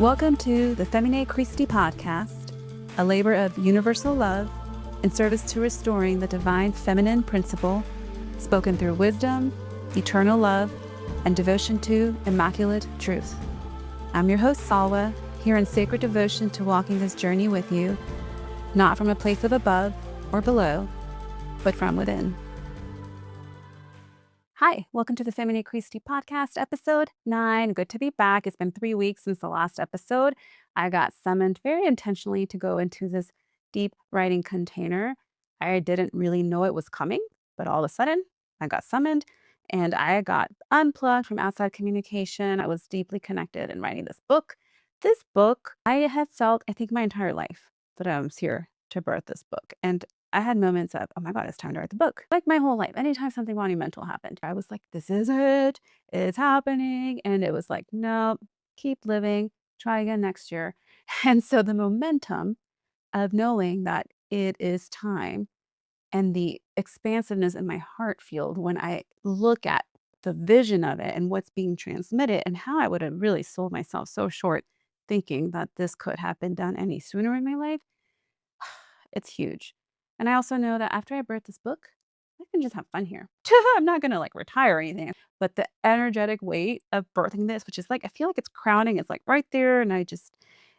Welcome to the Feminae Christi podcast, a labor of universal love in service to restoring the divine feminine principle, spoken through wisdom, eternal love, and devotion to immaculate truth. I'm your host, Salwa, here in sacred devotion to walking this journey with you, not from a place of above or below, but from within. Hi, welcome to the Feminae Christi podcast, episode 9. Good to be back. It's been 3 weeks since the last episode. I got summoned very intentionally to go into this deep writing container. I didn't really know it was coming, but all of a sudden I got summoned and I got unplugged from outside communication. I was deeply connected in writing this book. This book, I have felt, I think, my entire life that I was here to birth this book. And I had moments of, oh my God, it's time to write the book. Like my whole life, anytime something monumental happened, I was like, this is it. It's happening. And it was like, no, keep living, try again next year. And so the momentum of knowing that it is time and the expansiveness in my heart field when I look at the vision of it and what's being transmitted and how I would have really sold myself so short thinking that this could have been done any sooner in my life. It's huge. And I also know that after I birth this book, I can just have fun here. I'm not going to like retire or anything, but the energetic weight of birthing this, which is like, I feel like it's crowning, it's like right there. And I just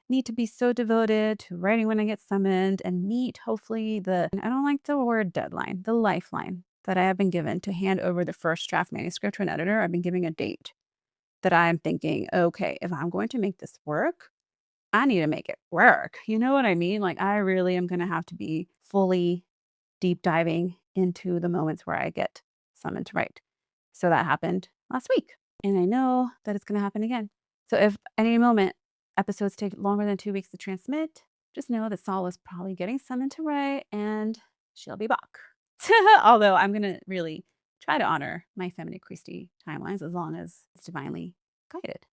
need to be so devoted to writing when I get summoned and meet, hopefully, I don't like the word deadline, the lifeline that I have been given to hand over the first draft manuscript to an editor. I've been giving a date that I'm thinking, okay, if I'm going to make this work, I need to make it work. You know what I mean? Like, I really am going to have to be fully deep diving into the moments where I get summoned to write. So that happened last week. And I know that it's going to happen again. So if any moment episodes take longer than 2 weeks to transmit, just know that Saul is probably getting summoned to write and she'll be back. Although I'm going to really try to honor my Feminae Christi timelines as long as it's divinely guided.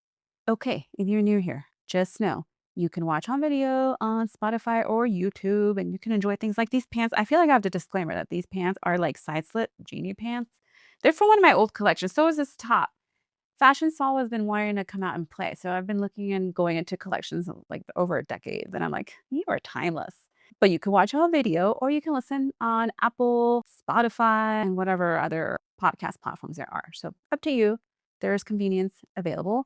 Okay, if you're new here, just know you can watch on video on Spotify or YouTube, and you can enjoy things like these pants. I feel like I have to disclaimer that these pants are like side slit genie pants. They're from one of my old collections. So is this top. Fashion Sol has been wanting to come out and play. So I've been looking and going into collections like over a decade. And I'm like, you are timeless. But you can watch on video or you can listen on Apple, Spotify, and whatever other podcast platforms there are. So up to you. There's convenience available.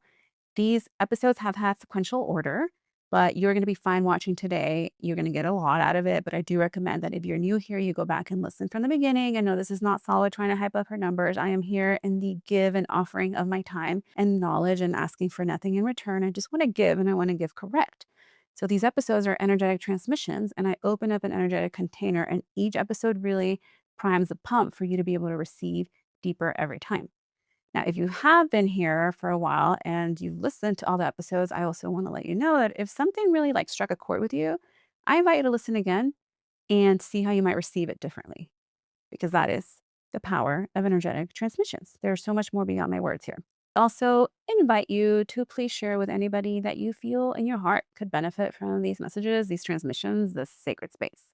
These episodes have had sequential order, but you're going to be fine watching today. You're going to get a lot out of it, but I do recommend that if you're new here, you go back and listen from the beginning. I know this is not Salwa trying to hype up her numbers. I am here in the give and offering of my time and knowledge and asking for nothing in return. I just want to give and I want to give correct. So these episodes are energetic transmissions, and I open up an energetic container, and each episode really primes the pump for you to be able to receive deeper every time. Now, if you have been here for a while and you've listened to all the episodes, I also want to let you know that if something really like struck a chord with you, I invite you to listen again and see how you might receive it differently, because that is the power of energetic transmissions. There's so much more beyond my words here. Also, invite you to please share with anybody that you feel in your heart could benefit from these messages, these transmissions, this sacred space.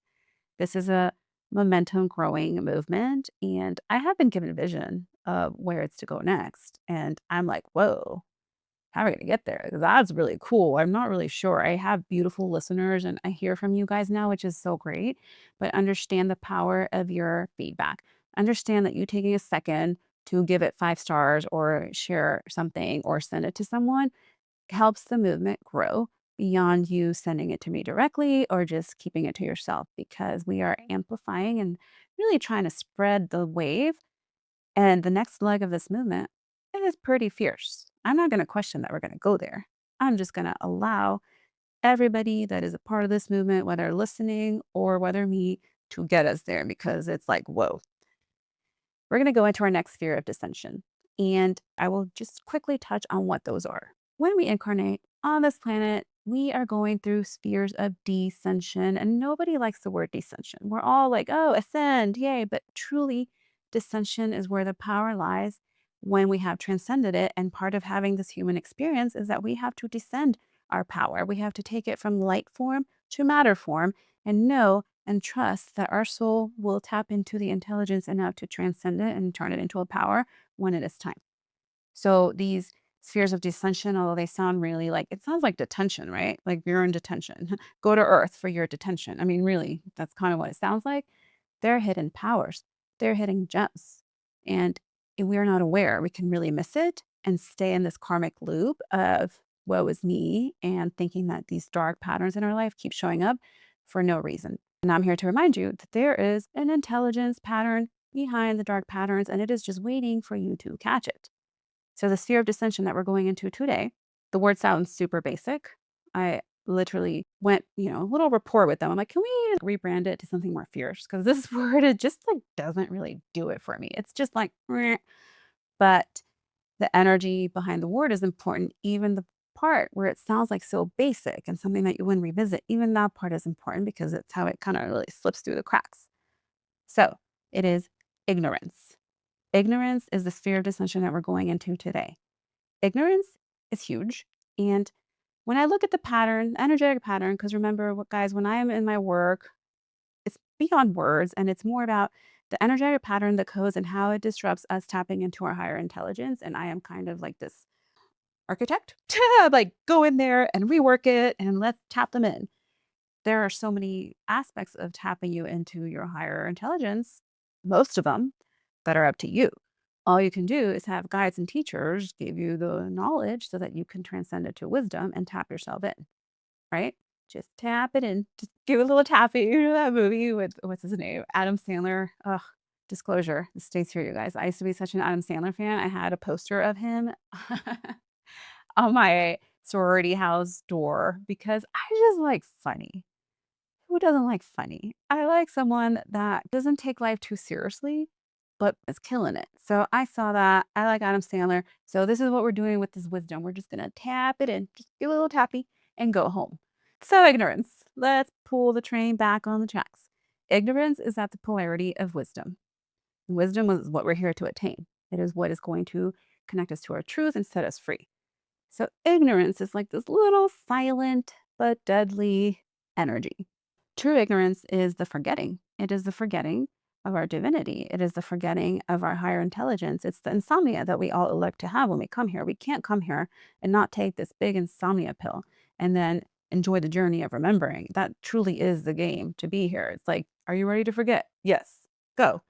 This is a momentum growing movement, and I have been given a vision of where it's to go next. And I'm like, whoa, how are we going to get there? 'Cause that's really cool. I'm not really sure. I have beautiful listeners and I hear from you guys now, which is so great. But understand the power of your feedback. Understand that you taking a second to give it 5 stars or share something or send it to someone helps the movement grow beyond you sending it to me directly or just keeping it to yourself, because we are amplifying and really trying to spread the wave. And the next leg of this movement, it is pretty fierce. I'm not going to question that we're going to go there. I'm just going to allow everybody that is a part of this movement, whether listening or whether me, to get us there, because it's like, whoa. We're going to go into our next sphere of descension. And I will just quickly touch on what those are. When we incarnate on this planet, we are going through spheres of descension, and nobody likes the word descension. We're all like, oh, ascend, yay. But truly, descension is where the power lies when we have transcended it. And part of having this human experience is that we have to descend our power. We have to take it from light form to matter form and know and trust that our soul will tap into the intelligence enough to transcend it and turn it into a power when it is time. So these Spheres of descension, although they sound really like it sounds like detention, right? Like you're in detention. Go to Earth for your detention. I mean, really, that's kind of what it sounds like. They're hidden powers. They're hidden gems. And if we're not aware, we can really miss it and stay in this karmic loop of woe is me and thinking that these dark patterns in our life keep showing up for no reason. And I'm here to remind you that there is an intelligence pattern behind the dark patterns, and it is just waiting for you to catch it. So the sphere of dissension that we're going into today, the word sounds super basic. I literally went, a little rapport with them. I'm like, can we rebrand it to something more fierce? Because this word, it just like doesn't really do it for me. It's just like, "Meh." But the energy behind the word is important. Even the part where it sounds like so basic and something that you wouldn't revisit, even that part is important because it's how it kind of really slips through the cracks. So it is ignorance. Ignorance is the sphere of dissension that we're going into today. Ignorance is huge. And when I look at the pattern, energetic pattern, because remember, what guys, when I am in my work, it's beyond words and it's more about the energetic pattern, the codes, and how it disrupts us tapping into our higher intelligence. And I am kind of like this architect, like go in there and rework it and let's tap them in. There are so many aspects of tapping you into your higher intelligence, most of them that are up to you. All you can do is have guides and teachers give you the knowledge so that you can transcend it to wisdom and tap yourself in, right? Just tap it in. Just give it a little tapping. You know that movie with what's his name? Adam Sandler. Ugh, disclosure. This stays here, you guys. I used to be such an Adam Sandler fan. I had a poster of him on my sorority house door because I just like funny. Who doesn't like funny? I like someone that doesn't take life too seriously, but is killing it. So I saw that. I like Adam Sandler. So this is what we're doing with this wisdom. We're just gonna tap it in, just give it a little tappy and go home. So ignorance. Let's pull the train back on the tracks. Ignorance is at the polarity of wisdom. Wisdom is what we're here to attain. It is what is going to connect us to our truth and set us free. So ignorance is like this little silent but deadly energy. True ignorance is the forgetting. It is the forgetting of our divinity. It is the forgetting of our higher intelligence. It's the insomnia that we all elect to have when we come here. We can't come here and not take this big insomnia pill and then enjoy the journey of remembering. That truly is the game to be here. It's like, are you ready to forget? Yes. Go.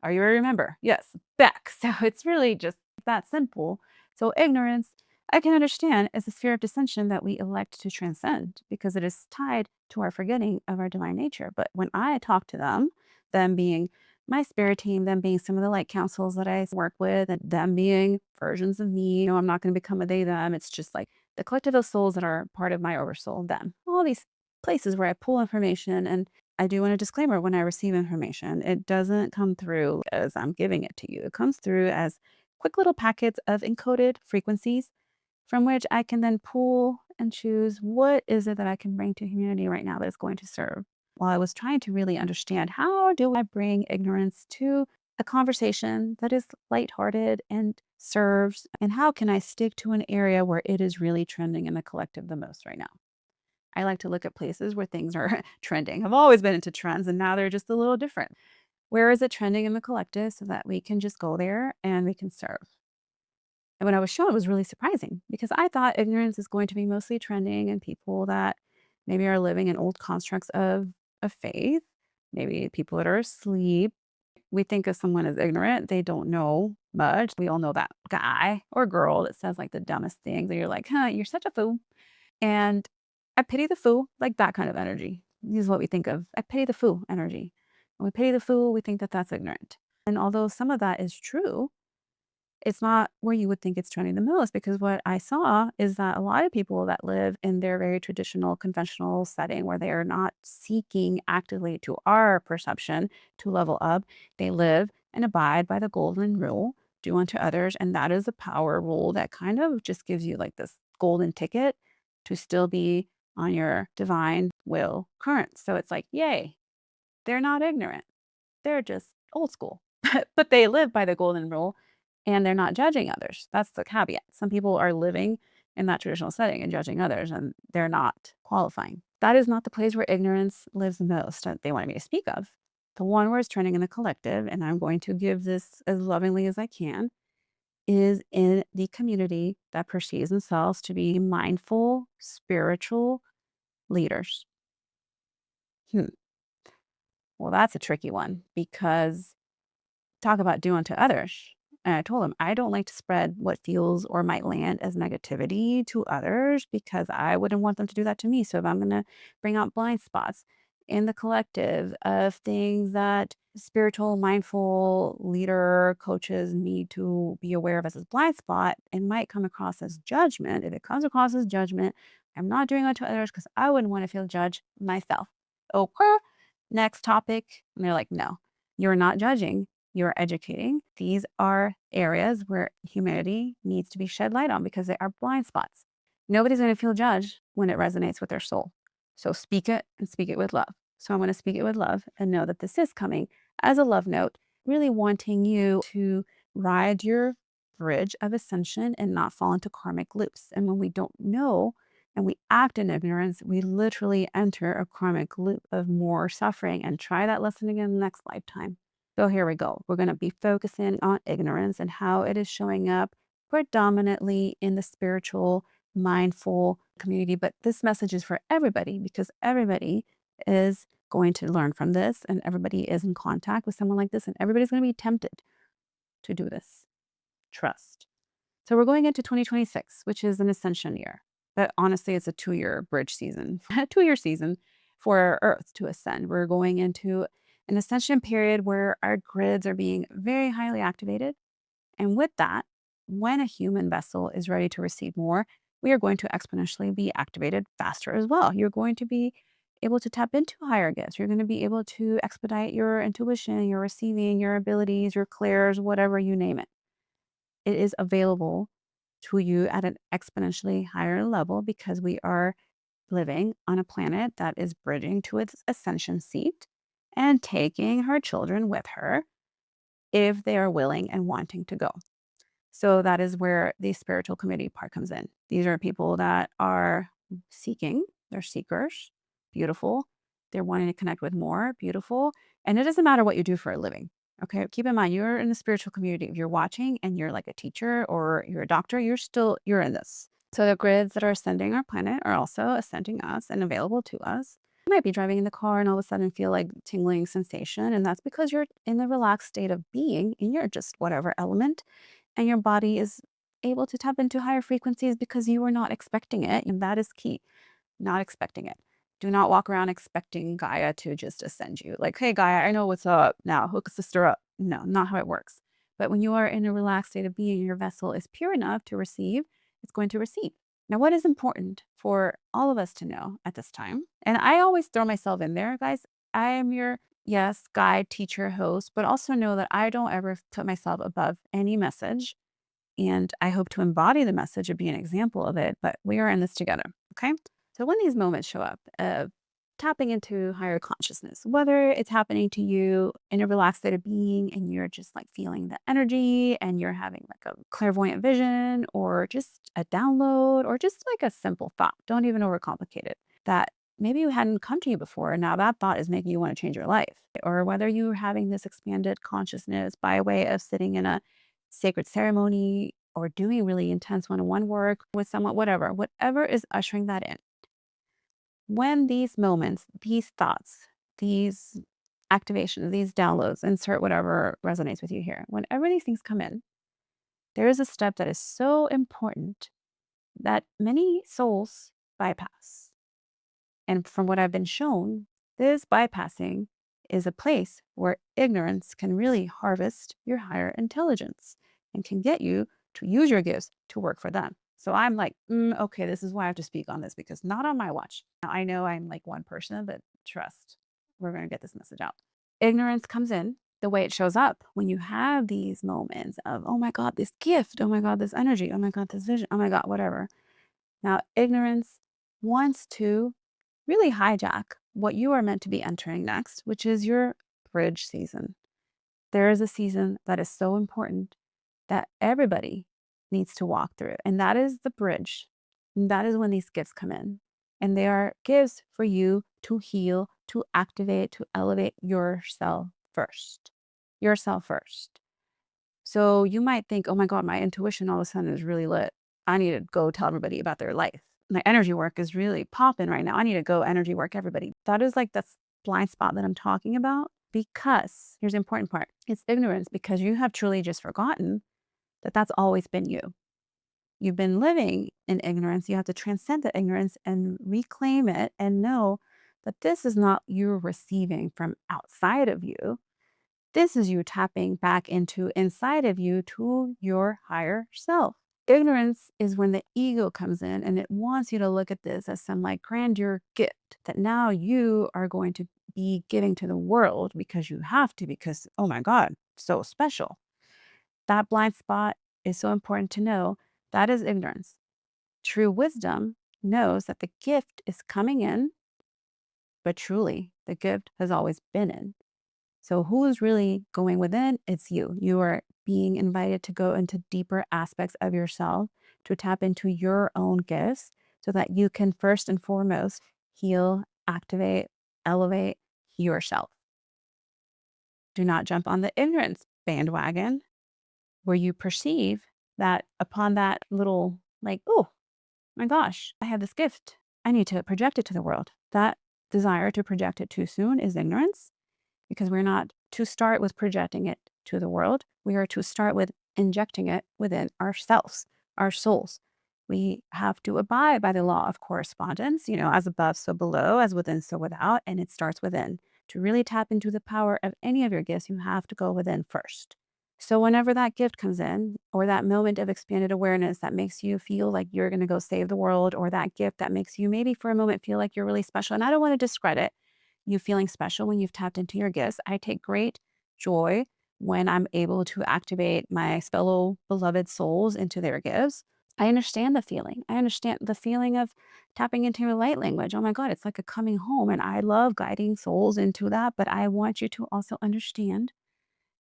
Are you ready to remember? Yes. Back. So it's really just that simple. So ignorance, I can understand, is a sphere of dissension that we elect to transcend because it is tied to our forgetting of our divine nature. But when I talk to them being my spirit team, them being some of the light councils that I work with, and them being versions of me, I'm not going to become a they, them. It's just like the collective of souls that are part of my oversoul, them. All these places where I pull information. And I do want a disclaimer when I receive information, it doesn't come through as I'm giving it to you. It comes through as quick little packets of encoded frequencies from which I can then pull and choose what is it that I can bring to humanity right now that is going to serve. While I was trying to really understand how do I bring ignorance to a conversation that is lighthearted and serves, and how can I stick to an area where it is really trending in the collective the most right now? I like to look at places where things are trending. I've always been into trends and now they're just a little different. Where is it trending in the collective so that we can just go there and we can serve? And when I was shown, it was really surprising because I thought ignorance is going to be mostly trending and people that maybe are living in old constructs of faith, maybe people that are asleep. We think of someone as ignorant, they don't know much. We all know that guy or girl that says like the dumbest things, and you're like, huh, you're such a fool. And I pity the fool, like that kind of energy. This is what we think of. I pity the fool energy. When we pity the fool, we think that that's ignorant. And although some of that is true, it's not where you would think it's trending the most because what I saw is that a lot of people that live in their very traditional, conventional setting where they are not seeking actively to our perception to level up, they live and abide by the golden rule, do unto others. And that is a power rule that kind of just gives you like this golden ticket to still be on your divine will current. So it's like, yay, they're not ignorant. They're just old school, but they live by the golden rule and they're not judging others. That's the caveat. Some people are living in that traditional setting and judging others, and they're not qualifying. That is not the place where ignorance lives the most that they wanted me to speak of. The one where it's trending in the collective, and I'm going to give this as lovingly as I can, is in the community that perceives themselves to be mindful, spiritual leaders. Hmm. Well, that's a tricky one because talk about do unto others. And I told him, I don't like to spread what feels or might land as negativity to others because I wouldn't want them to do that to me. So if I'm going to bring out blind spots in the collective of things that spiritual, mindful leader coaches need to be aware of as a blind spot, it might come across as judgment. If it comes across as judgment, I'm not doing it to others because I wouldn't want to feel judged myself. Okay. Next topic. And they're like, no, you're not judging, you're educating. These are areas where humanity needs to be shed light on because they are blind spots. Nobody's going to feel judged when it resonates with their soul. So speak it and speak it with love. So I'm going to speak it with love and know that this is coming as a love note, really wanting you to ride your bridge of ascension and not fall into karmic loops. And when we don't know and we act in ignorance, we literally enter a karmic loop of more suffering and try that lesson again in the next lifetime. So here we go. We're going to be focusing on ignorance and how it is showing up predominantly in the spiritual, mindful community. But this message is for everybody because everybody is going to learn from this and everybody is in contact with someone like this and everybody's going to be tempted to do this. Trust. So we're going into 2026, which is an ascension year. But honestly, it's a 2-year bridge season, a 2-year season for Earth to ascend. We're going into an ascension period where our grids are being very highly activated. And with that, when a human vessel is ready to receive more, we are going to exponentially be activated faster as well. You're going to be able to tap into higher gifts. You're going to be able to expedite your intuition, your receiving, your abilities, your clairs, whatever you name it. It is available to you at an exponentially higher level because we are living on a planet that is bridging to its ascension seat and taking her children with her if they are willing and wanting to go. So that is where the spiritual committee part comes in. These are people that are seeking, they're seekers, beautiful. They're wanting to connect with more, beautiful. And it doesn't matter what you do for a living. Okay. Keep in mind, you're in the spiritual community. If you're watching and you're like a teacher or you're a doctor, you're in this. So the grids that are ascending our planet are also ascending us and available to us. You might be driving in the car and all of a sudden feel like tingling sensation. And that's because you're in the relaxed state of being and you're just whatever element and your body is able to tap into higher frequencies because you were not expecting it. And that is key, not expecting it. Do not walk around expecting Gaia to just ascend you. Like, hey, Gaia, I know what's up now. Hook a sister up. No, not how it works. But when you are in a relaxed state of being, your vessel is pure enough to receive, it's going to receive. Now, what is important for all of us to know at this time, and I always throw myself in there, guys, I am your yes, guide, teacher, host, but also know that I don't ever put myself above any message. And I hope to embody the message or be an example of it, but we are in this together. Okay. So when these moments show up, tapping into higher consciousness, whether it's happening to you in a relaxed state of being and you're just like feeling the energy and you're having like a clairvoyant vision or just a download or just like a simple thought, don't even overcomplicate it, that maybe you hadn't come to you before. And now that thought is making you want to change your life. Or whether you're having this expanded consciousness by way of sitting in a sacred ceremony or doing really intense one-on-one work with someone, whatever is ushering that in. When these moments, these thoughts, these activations, these downloads, insert whatever resonates with you here, whenever these things come in, there is a step that is so important that many souls bypass. And from what I've been shown, this bypassing is a place where ignorance can really harvest your higher intelligence and can get you to use your gifts to work for them. So I'm like, okay, this is why I have to speak on this because not on my watch. Now, I know I'm like one person, but trust, we're going to get this message out. Ignorance comes in the way it shows up when you have these moments of, oh my God, this gift, oh my God, this energy, oh my God, this vision, oh my God, whatever. Now, ignorance wants to really hijack what you are meant to be entering next, which is your bridge season. There is a season that is so important that everybody needs to walk through, and that is the bridge. And that is when these gifts come in. And they are gifts for you to heal, to activate, to elevate yourself first. Yourself first. So you might think, oh my God, my intuition all of a sudden is really lit. I need to go tell everybody about their life. My energy work is really popping right now. I need to go energy work everybody. That is like this blind spot that I'm talking about, because here's the important part. It's ignorance, because you have truly just forgotten that that's always been you. You've been living in ignorance. You have to transcend the ignorance and reclaim it and know that this is not you receiving from outside of you. This is you tapping back into inside of you to your higher self. Ignorance is when the ego comes in and it wants you to look at this as some like grandeur gift that now you are going to be giving to the world because you have to, because, oh my God, so special. That blind spot is so important to know. That is ignorance. True wisdom knows that the gift is coming in, but truly the gift has always been in. So who is really going within? It's you. You are being invited to go into deeper aspects of yourself, to tap into your own gifts so that you can first and foremost heal, activate, elevate yourself. Do not jump on the ignorance bandwagon where you perceive that upon that little like, oh my gosh, I have this gift. I need to project it to the world. That desire to project it too soon is ignorance, because we're not to start with projecting it to the world. We are to start with injecting it within ourselves, our souls. We have to abide by the law of correspondence, as above, so below, as within, so without. And it starts within. To really tap into the power of any of your gifts, you have to go within first. So, whenever that gift comes in, or that moment of expanded awareness that makes you feel like you're going to go save the world, or that gift that makes you maybe for a moment feel like you're really special, and I don't want to discredit you feeling special when you've tapped into your gifts. I take great joy when I'm able to activate my fellow beloved souls into their gifts. I understand the feeling. I understand the feeling of tapping into your light language. Oh my God, it's like a coming home. And I love guiding souls into that. But I want you to also understand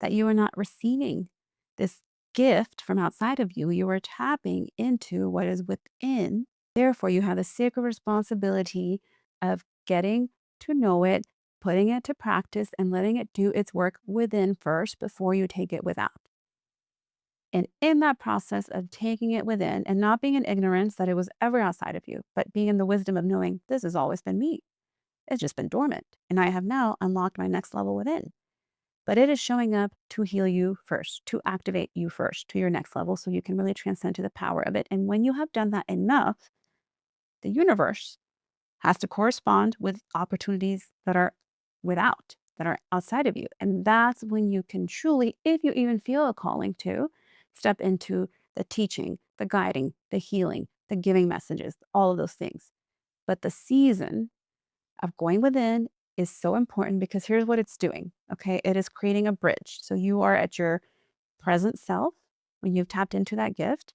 that you are not receiving this gift from outside of you. You are tapping into what is within. Therefore, you have the sacred responsibility of getting to know it, putting it to practice, and letting it do its work within first before you take it without. And in that process of taking it within and not being in ignorance that it was ever outside of you, but being in the wisdom of knowing this has always been me. It's just been dormant. And I have now unlocked my next level within. But it is showing up to heal you first, to activate you first to your next level so you can really transcend to the power of it. And when you have done that enough, the universe has to correspond with opportunities that are without, that are outside of you. And that's when you can truly, if you even feel a calling to, step into the teaching, the guiding, the healing, the giving messages, all of those things. But the season of going within is so important, because here's what it's doing. Okay. It is creating a bridge. So you are at your present self when you've tapped into that gift,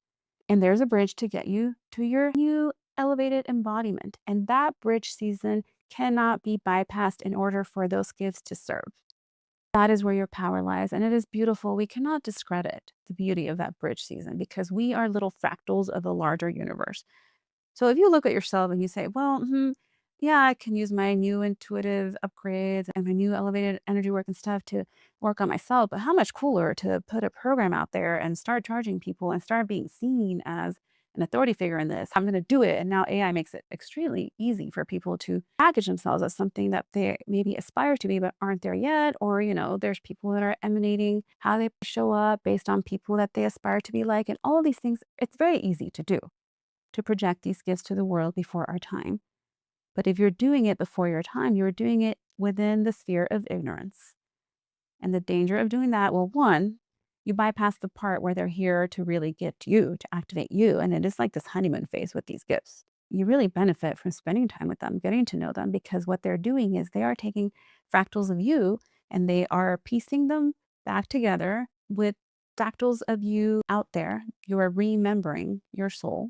and there's a bridge to get you to your new elevated embodiment. And that bridge season cannot be bypassed in order for those gifts to serve. That is where your power lies. And it is beautiful. We cannot discredit the beauty of that bridge season, because we are little fractals of a larger universe. So if you look at yourself and you say, well, yeah, I can use my new intuitive upgrades and my new elevated energy work and stuff to work on myself, but how much cooler to put a program out there and start charging people and start being seen as an authority figure in this. I'm going to do it. And now AI makes it extremely easy for people to package themselves as something that they maybe aspire to be, but aren't there yet. Or, there's people that are emanating how they show up based on people that they aspire to be like. And all of these things, it's very easy to do, to project these gifts to the world before our time. But if you're doing it before your time, you're doing it within the sphere of ignorance. And the danger of doing that, well, one, you bypass the part where they're here to really get you, to activate you. And it is like this honeymoon phase with these gifts. You really benefit from spending time with them, getting to know them, because what they're doing is they are taking fractals of you and they are piecing them back together with fractals of you out there. You are remembering your soul.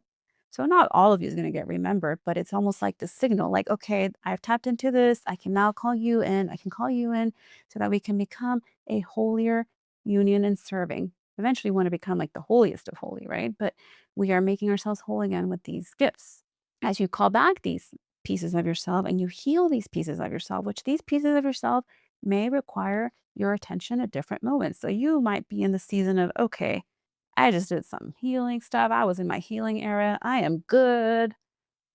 So not all of you is going to get remembered, but it's almost like the signal, like, okay, I've tapped into this. I can now call you in. I can call you in so that we can become a holier union and serving. Eventually, we want to become like the holiest of holy, right? But we are making ourselves whole again with these gifts. As you call back these pieces of yourself and you heal these pieces of yourself, which these pieces of yourself, may require your attention at different moments. So you might be in the season of, okay, I just did some healing stuff. I was in my healing era. I am good.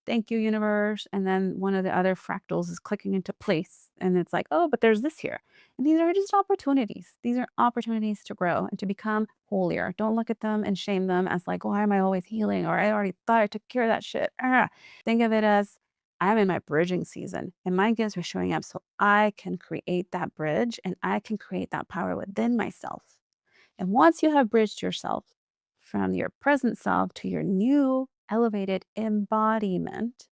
Thank you, universe. And then one of the other fractals is clicking into place. And it's like, oh, but there's this here. And these are just opportunities. These are opportunities to grow and to become holier. Don't look at them and shame them as like, why am I always healing? Or I already thought I took care of that shit. Think of it as I'm in my bridging season and my gifts are showing up so I can create that bridge and I can create that power within myself. And once you have bridged yourself from your present self to your new elevated embodiment,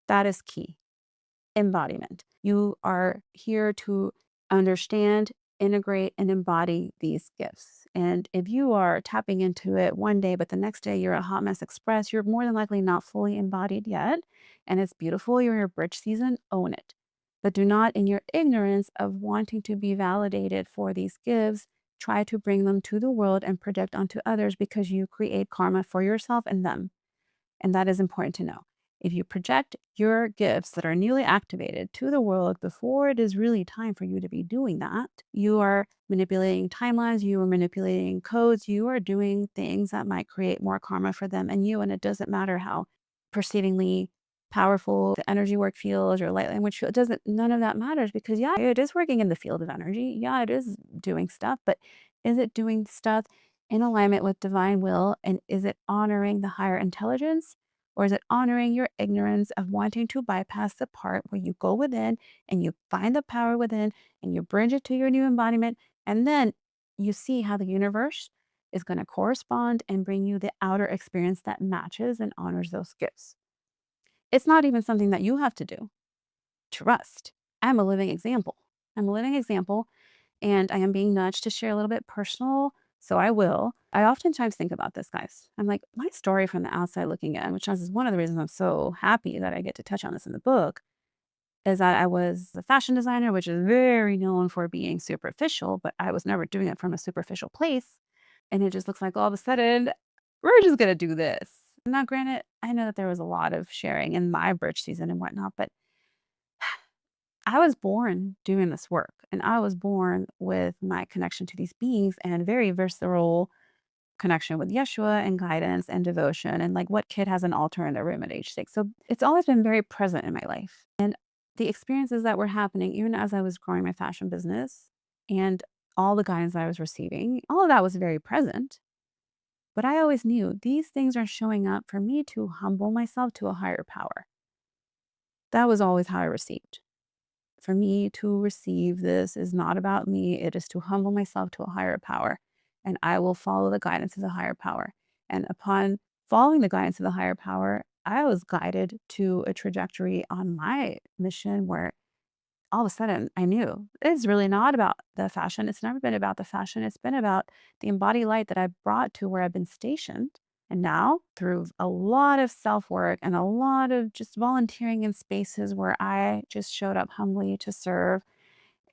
that is key. Embodiment. You are here to understand, integrate, and embody these gifts. And if you are tapping into it one day, but the next day you're a hot mess express, you're more than likely not fully embodied yet. And it's beautiful. You're in your bridge season, own it. But do not, in your ignorance of wanting to be validated for these gifts, try to bring them to the world and project onto others because you create karma for yourself and them. And that is important to know. If you project your gifts that are newly activated to the world before it is really time for you to be doing that, you are manipulating timelines, you are manipulating codes, you are doing things that might create more karma for them and you. And it doesn't matter how perceivingly powerful the energy work feels or light language feel. It doesn't, none of that matters because, yeah, it is working in the field of energy. Yeah, it is doing stuff, but is it doing stuff in alignment with divine will? And is it honoring the higher intelligence? Or is it honoring your ignorance of wanting to bypass the part where you go within and you find the power within and you bridge it to your new embodiment? And then you see how the universe is going to correspond and bring you the outer experience that matches and honors those gifts. It's not even something that you have to do. Trust. I'm a living example. I'm a living example and I am being nudged to share a little bit personal. So I will. I oftentimes think about this, guys. I'm like, my story from the outside looking in, which is one of the reasons I'm so happy that I get to touch on this in the book, is that I was a fashion designer, which is very known for being superficial, but I was never doing it from a superficial place. And it just looks like all of a sudden, we're just going to do this. Now, granted, I know that there was a lot of sharing in my bridge season and whatnot, but I was born doing this work and I was born with my connection to these beings and very visceral connection with Yeshua and guidance and devotion. And like, what kid has an altar in their room at age 6? So it's always been very present in my life. And the experiences that were happening, even as I was growing my fashion business and all the guidance I was receiving, all of that was very present. But I always knew these things are showing up for me to humble myself to a higher power. That was always how I received. For me to receive this is not about me. It is to humble myself to a higher power. And I will follow the guidance of the higher power. And upon following the guidance of the higher power, I was guided to a trajectory on my mission where all of a sudden I knew it's really not about the fashion. It's never been about the fashion. It's been about the embodied light that I brought to where I've been stationed. And now, through a lot of self work and a lot of just volunteering in spaces where I just showed up humbly to serve,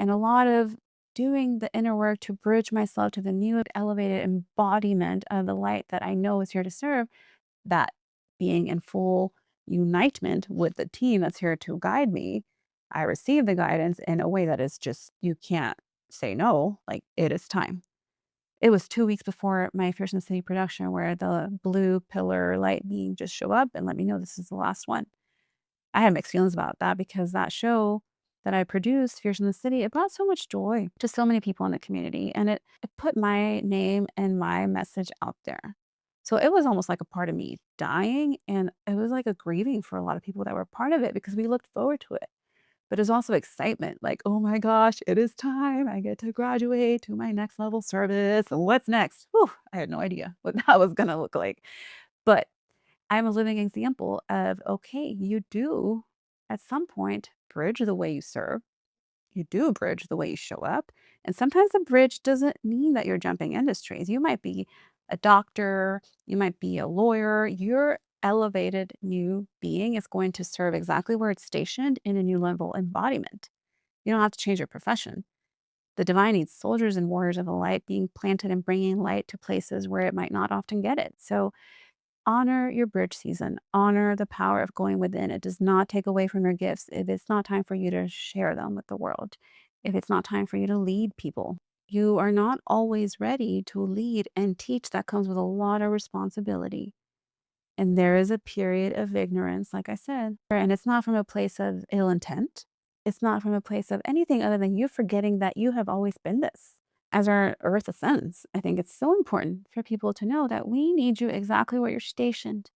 and a lot of doing the inner work to bridge myself to the new elevated embodiment of the light that I know is here to serve, that being in full unitement with the team that's here to guide me, I receive the guidance in a way that is just, you can't say no. Like, it is time. It was 2 weeks before my Fierce in the City production where the blue pillar light being just show up and let me know this is the last one. I had mixed feelings about that because that show that I produced, Fierce in the City, it brought so much joy to so many people in the community, and it put my name and my message out there. So it was almost like a part of me dying, and it was like a grieving for a lot of people that were part of it because we looked forward to it. But it's also excitement, like, "Oh my gosh, it is time. I get to graduate to my next level service. And what's next?" Whew, I had no idea what that was gonna look like. But I'm a living example of, okay, you do at some point bridge the way you serve. You do bridge the way you show up. And sometimes the bridge doesn't mean that you're jumping industries. You might be a doctor, you might be a lawyer. Your elevated new being is going to serve exactly where it's stationed in a new level embodiment. You don't have to change your profession. The divine needs soldiers and warriors of the light being planted and bringing light to places where it might not often get it. So honor your bridge season. Honor the power of going within. It does not take away from your gifts if it's not time for you to share them with the world. if it's not time for you to lead people. You are not always ready to lead and teach. That comes with a lot of responsibility. And there is a period of ignorance, like I said, and it's not from a place of ill intent. It's not from a place of anything other than you forgetting that you have always been this. As our earth ascends, I think it's so important for people to know that we need you exactly where you're stationed.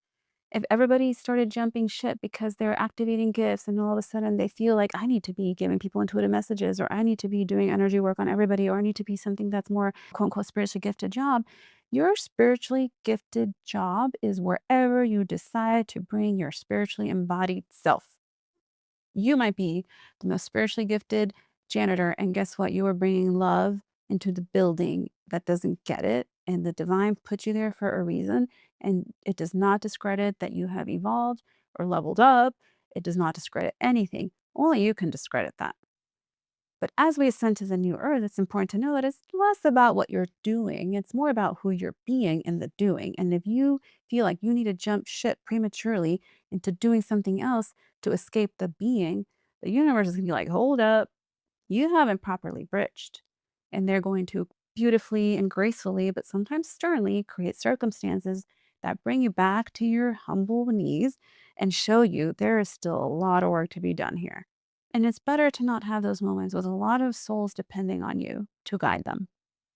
If everybody started jumping ship because they're activating gifts and all of a sudden they feel like I need to be giving people intuitive messages, or I need to be doing energy work on everybody, or I need to be something that's more quote unquote spiritually gifted job, your spiritually gifted job is wherever you decide to bring your spiritually embodied self. You might be the most spiritually gifted janitor, and guess what? You are bringing love into the building that doesn't get it. And the divine put you there for a reason. And it does not discredit that you have evolved or leveled up. It does not discredit anything. Only you can discredit that. But as we ascend to the new earth, it's important to know that it's less about what you're doing. It's more about who you're being in the doing. And if you feel like you need to jump ship prematurely into doing something else to escape the being, the universe is going to be like, hold up, you haven't properly bridged. And they're going to beautifully and gracefully, but sometimes sternly, create circumstances that bring you back to your humble knees and show you there is still a lot of work to be done here. And it's better to not have those moments with a lot of souls depending on you to guide them.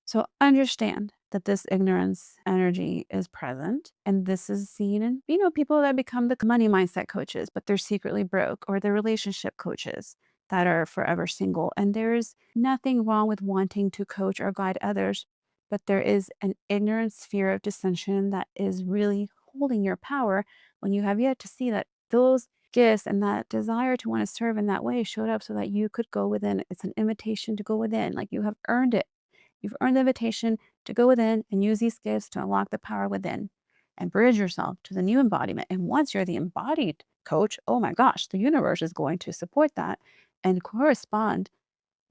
So understand that this ignorance energy is present, and this is seen in, people that become the money mindset coaches, but they're secretly broke, or the relationship coaches that are forever single. And there's nothing wrong with wanting to coach or guide others, but there is an ignorant sphere of dissension that is really holding your power when you have yet to see that those gifts and that desire to want to serve in that way showed up so that you could go within. It's an invitation to go within, like you have earned it. You've earned the invitation to go within and use these gifts to unlock the power within and bridge yourself to the new embodiment. And once you're the embodied coach, oh my gosh, the universe is going to support that and correspond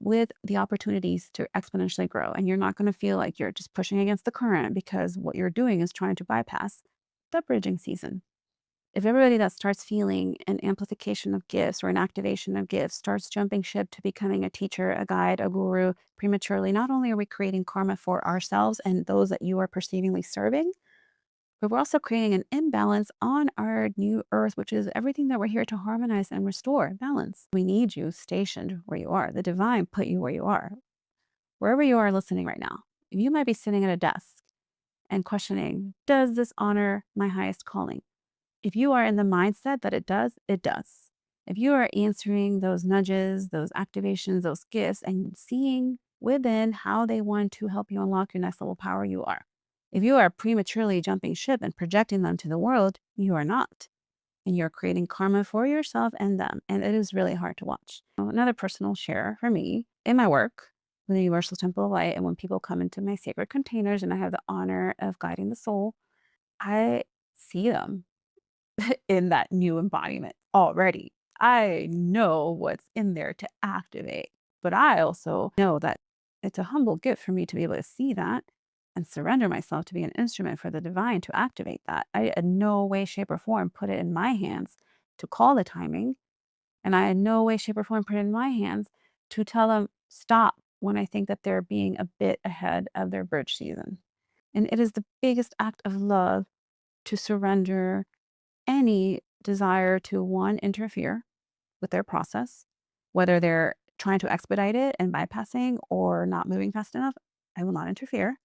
with the opportunities to exponentially grow. And you're not going to feel like you're just pushing against the current, because what you're doing is trying to bypass the bridging season. If everybody that starts feeling an amplification of gifts or an activation of gifts starts jumping ship to becoming a teacher, a guide, a guru prematurely, not only are we creating karma for ourselves and those that you are perceivingly serving, but we're also creating an imbalance on our new earth, which is everything that we're here to harmonize and restore balance. We need you stationed where you are. The divine put you where you are. Wherever you are listening right now, you might be sitting at a desk and questioning, does this honor my highest calling? If you are in the mindset that it does, it does. If you are answering those nudges, those activations, those gifts, and seeing within how they want to help you unlock your next level power, you are. If you are prematurely jumping ship and projecting them to the world, you are not. And you're creating karma for yourself and them. And it is really hard to watch. Another personal share for me in my work with the Universal Temple of Light, and when people come into my sacred containers and I have the honor of guiding the soul, I see them in that new embodiment already. I know what's in there to activate, but I also know that it's a humble gift for me to be able to see that and surrender myself to be an instrument for the divine to activate that. I in no way, shape, or form put it in my hands to call the timing. And I in no way, shape, or form put it in my hands to tell them stop when I think that they're being a bit ahead of their bridge season. And it is the biggest act of love to surrender any desire to one, interfere with their process, whether they're trying to expedite it and bypassing or not moving fast enough. I will not interfere.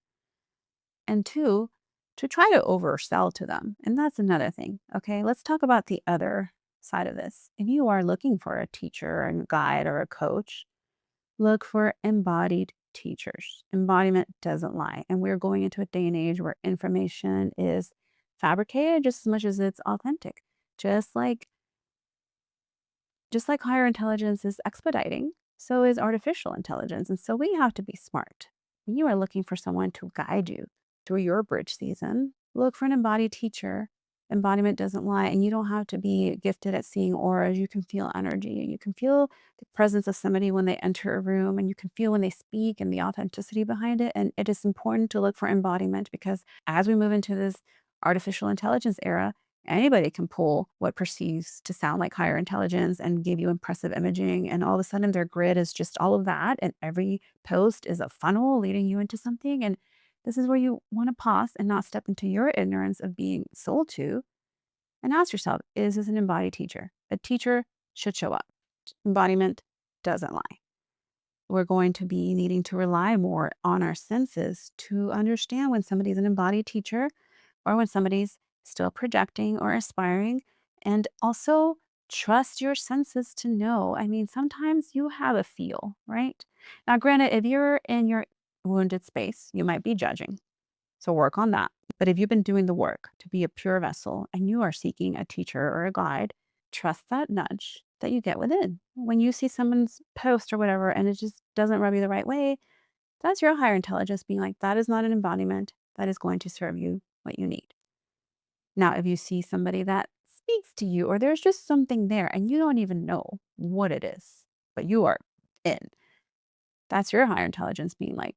And two, to try to oversell to them. And that's another thing. Okay, let's talk about the other side of this. If you are looking for a teacher and guide or a coach, look for embodied teachers. Embodiment doesn't lie. And we're going into a day and age where information is fabricated just as much as it's authentic. Just like just like higher intelligence is expediting, so is artificial intelligence. And so we have to be smart. When you are looking for someone to guide you through your bridge season, look for an embodied teacher. Embodiment doesn't lie, and you don't have to be gifted at seeing auras. You can feel energy. You can feel the presence of somebody when they enter a room, and you can feel when they speak and the authenticity behind it. And it is important to look for embodiment, because as we move into this artificial intelligence era, Anybody can pull what perceives to sound like higher intelligence and give you impressive imaging. And all of a sudden, their grid is just all of that. And every post is a funnel leading you into something. And this is where you want to pause and not step into your ignorance of being sold to and ask yourself, is this an embodied teacher? A teacher should show up. Embodiment doesn't lie. We're going to be needing to rely more on our senses to understand when somebody's an embodied teacher or when somebody's still projecting or aspiring. And also trust your senses to know. I mean, sometimes you have a feel, right? Now, granted, if you're in your wounded space, you might be judging. So work on that. But if you've been doing the work to be a pure vessel and you are seeking a teacher or a guide, trust that nudge that you get within. When you see someone's post or whatever and it just doesn't rub you the right way, that's your higher intelligence being like, that is not an embodiment that is going to serve you what you need. Now, if you see somebody that speaks to you or there's just something there and you don't even know what it is, but you are in, that's your higher intelligence being like,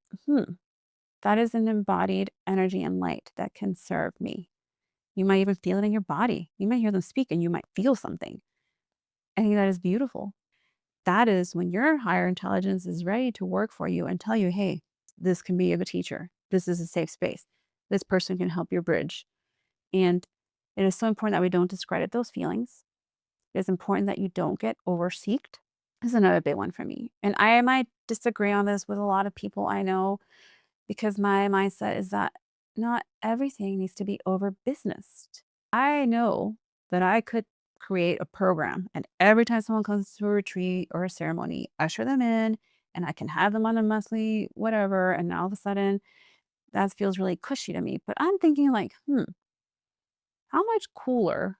that is an embodied energy and light that can serve me. You might even feel it in your body. You might hear them speak and you might feel something. I think that is beautiful. That is when your higher intelligence is ready to work for you and tell you, hey, this can be a good teacher. This is a safe space. This person can help your bridge. And it is so important that we don't discredit those feelings. It is important that you don't get overseeked. This is another big one for me. And I might disagree on this with a lot of people I know because my mindset is that not everything needs to be over businessed. I know that I could create a program and every time someone comes to a retreat or a ceremony, usher them in and I can have them on a monthly whatever. And all of a sudden that feels really cushy to me. But I'm thinking like, how much cooler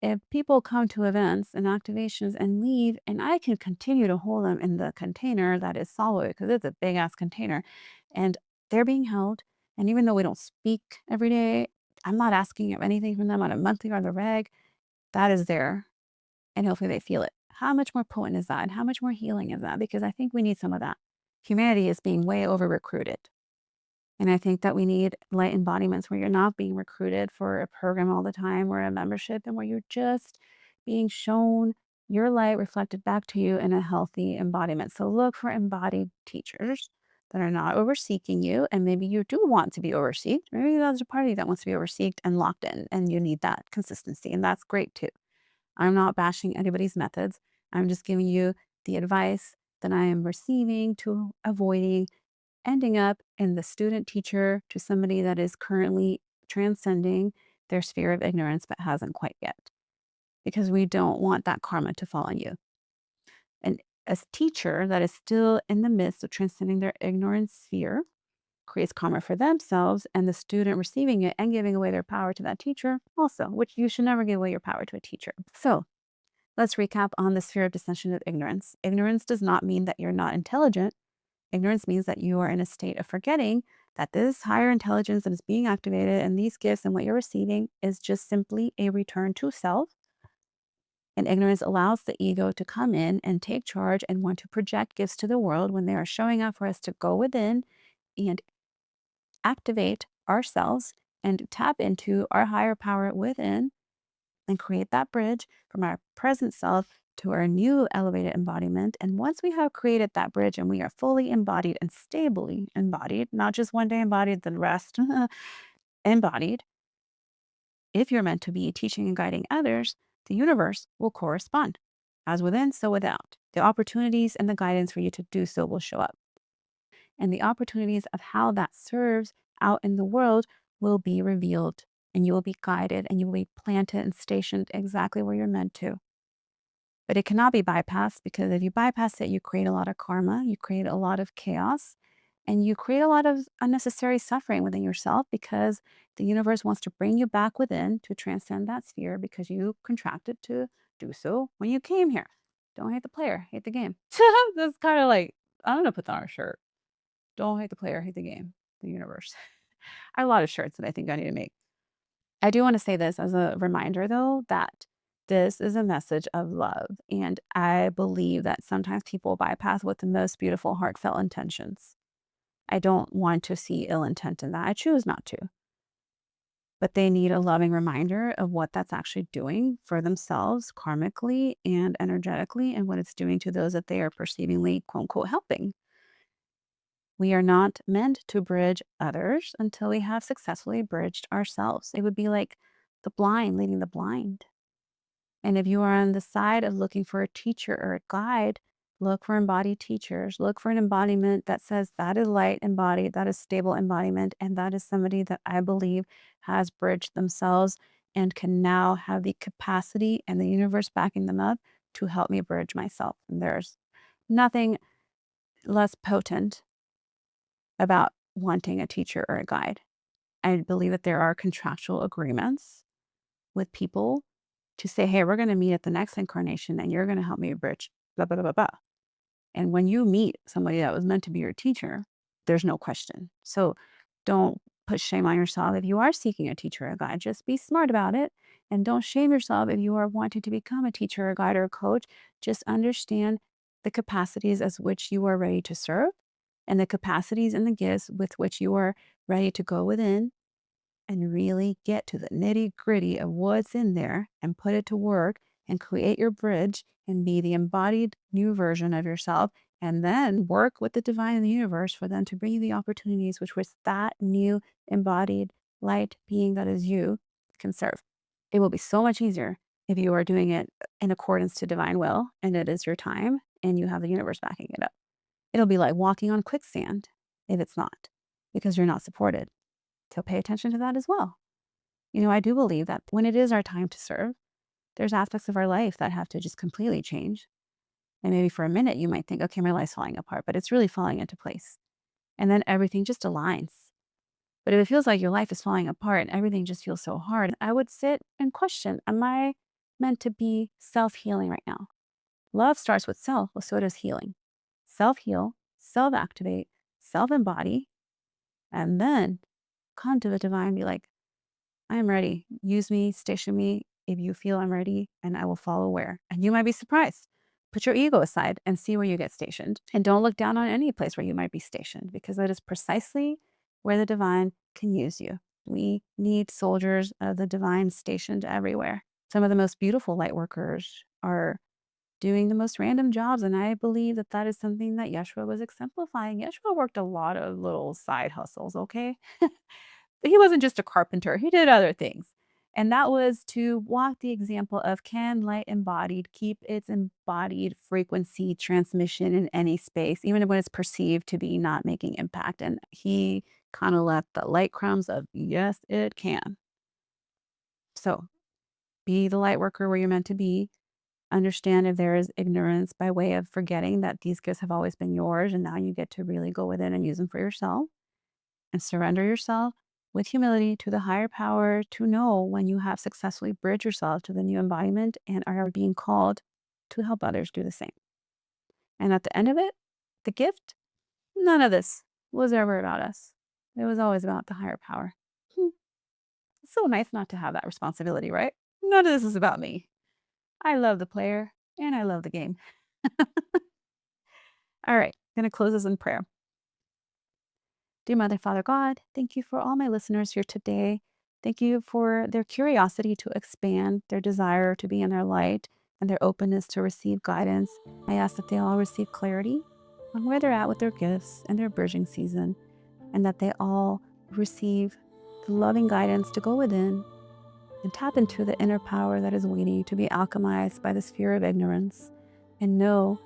if people come to events and activations and leave and I can continue to hold them in the container that is Salwa because it's a big ass container and they're being held. And even though we don't speak every day, I'm not asking of anything from them on a monthly or the reg. That is there. And hopefully they feel it. How much more potent is that? And how much more healing is that? Because I think we need some of that. Humanity is being way over recruited. And I think that we need light embodiments where you're not being recruited for a program all the time or a membership and where you're just being shown your light reflected back to you in a healthy embodiment. So look for embodied teachers that are not overseeking you. And maybe you do want to be overseeked. Maybe there's a party that wants to be overseeked and locked in, and you need that consistency. And that's great too. I'm not bashing anybody's methods. I'm just giving you the advice that I am receiving to avoiding ending up in the student teacher to somebody that is currently transcending their sphere of ignorance but hasn't quite yet. Because we don't want that karma to fall on you. And a teacher that is still in the midst of transcending their ignorance sphere creates karma for themselves and the student receiving it and giving away their power to that teacher also, which you should never give away your power to a teacher. So let's recap on the sphere of descension of ignorance. Ignorance does not mean that you're not intelligent. Ignorance means that you are in a state of forgetting that this higher intelligence that is being activated and these gifts and what you're receiving is just simply a return to self. And ignorance allows the ego to come in and take charge and want to project gifts to the world when they are showing up for us to go within and activate ourselves and tap into our higher power within and create that bridge from our present self to our new elevated embodiment. And once we have created that bridge and we are fully embodied and stably embodied, not just one day embodied, the rest embodied, if you're meant to be teaching and guiding others, the universe will correspond. As within, so without. The opportunities and the guidance for you to do so will show up. And the opportunities of how that serves out in the world will be revealed. And you will be guided and you will be planted and stationed exactly where you're meant to. But it cannot be bypassed because if you bypass it, you create a lot of karma, you create a lot of chaos, and you create a lot of unnecessary suffering within yourself because the universe wants to bring you back within to transcend that sphere because you contracted to do so when you came here. Don't hate the player, hate the game. That's kind of like, I'm going to put that on a shirt. Don't hate the player, hate the game, the universe. I have a lot of shirts that I think I need to make. I do want to say this as a reminder, though, that this is a message of love. And I believe that sometimes people bypass with the most beautiful, heartfelt intentions. I don't want to see ill intent in that. I choose not to. but they need a loving reminder of what that's actually doing for themselves karmically and energetically, and what it's doing to those that they are perceivingly, quote unquote, helping. We are not meant to bridge others until we have successfully bridged ourselves. It would be like the blind leading the blind. And if you are on the side of looking for a teacher or a guide, look for embodied teachers. Look for an embodiment that says that is light embodied, that is stable embodiment, and that is somebody that I believe has bridged themselves and can now have the capacity and the universe backing them up to help me bridge myself. And there's nothing less potent about wanting a teacher or a guide. I believe that there are contractual agreements with people to say, hey, we're going to meet at the next incarnation and you're going to help me bridge, blah, blah, blah, blah, blah. And when you meet somebody that was meant to be your teacher, there's no question. So don't put shame on yourself if you are seeking a teacher or a guide. Just be smart about it. And don't shame yourself if you are wanting to become a teacher, or a guide, or a coach. Just understand the capacities as which you are ready to serve, and the capacities and the gifts with which you are ready to go within and really get to the nitty gritty of what's in there and put it to work and create your bridge and be the embodied new version of yourself. And then work with the divine in the universe for them to bring you the opportunities which was that new embodied light being that is you can serve. It will be so much easier if you are doing it in accordance to divine will and it is your time and you have the universe backing it up. It'll be like walking on quicksand if it's not, because you're not supported. So pay attention to that as well. I do believe that when it is our time to serve, there's aspects of our life that have to just completely change. And maybe for a minute you might think, okay, my life's falling apart, but it's really falling into place. And then everything just aligns. But if it feels like your life is falling apart and everything just feels so hard, I would sit and question, am I meant to be self-healing right now? Love starts with self, well, so does healing. Self-heal, self-activate, self-embody, and then come to the divine and be like, I am ready. Use me, station me if you feel I'm ready, and I will follow where. And you might be surprised. Put your ego aside and see where you get stationed. And don't look down on any place where you might be stationed, because that is precisely where the divine can use you. We need soldiers of the divine stationed everywhere. Some of the most beautiful light workers are doing the most random jobs. And I believe that that is something that Yeshua was exemplifying. Yeshua worked a lot of little side hustles, okay? He wasn't just a carpenter, he did other things. And that was to walk the example of, can light embodied keep its embodied frequency transmission in any space, even when it's perceived to be not making impact. And he kind of left the light crumbs of, yes, it can. So be the light worker where you're meant to be. Understand if there is ignorance by way of forgetting that these gifts have always been yours, and now you get to really go within and use them for yourself. And surrender yourself with humility to the higher power to know when you have successfully bridged yourself to the new embodiment and are being called to help others do the same. And at the end of it, the gift, none of this was ever about us. It was always about the higher power. It's so nice not to have that responsibility, right? None of this is about me. I love the player and I love the game. All right, I'm going to close this in prayer. Dear Mother, Father God, thank you for all my listeners here today. Thank you for their curiosity to expand, their desire to be in their light, and their openness to receive guidance. I ask that they all receive clarity on where they're at with their gifts and their bridging season, and that they all receive the loving guidance to go within and tap into the inner power that is waiting to be alchemized by the sphere of ignorance, and know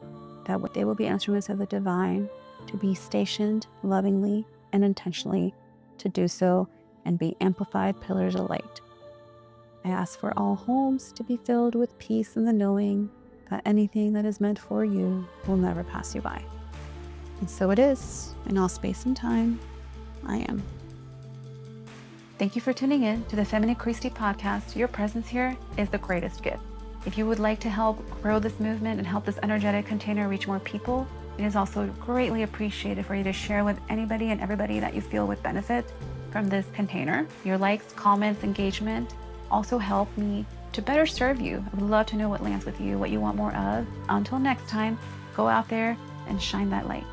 that they will be instruments of the divine to be stationed lovingly and intentionally to do so and be amplified pillars of light. I ask for all homes to be filled with peace and the knowing that anything that is meant for you will never pass you by. And so it is, in all space and time, I am. Thank you for tuning in to the Feminae Christi podcast. Your presence here is the greatest gift. If you would like to help grow this movement and help this energetic container reach more people, it is also greatly appreciated for you to share with anybody and everybody that you feel would benefit from this container. Your likes, comments, engagement also help me to better serve you. I would love to know what lands with you, what you want more of. Until next time, go out there and shine that light.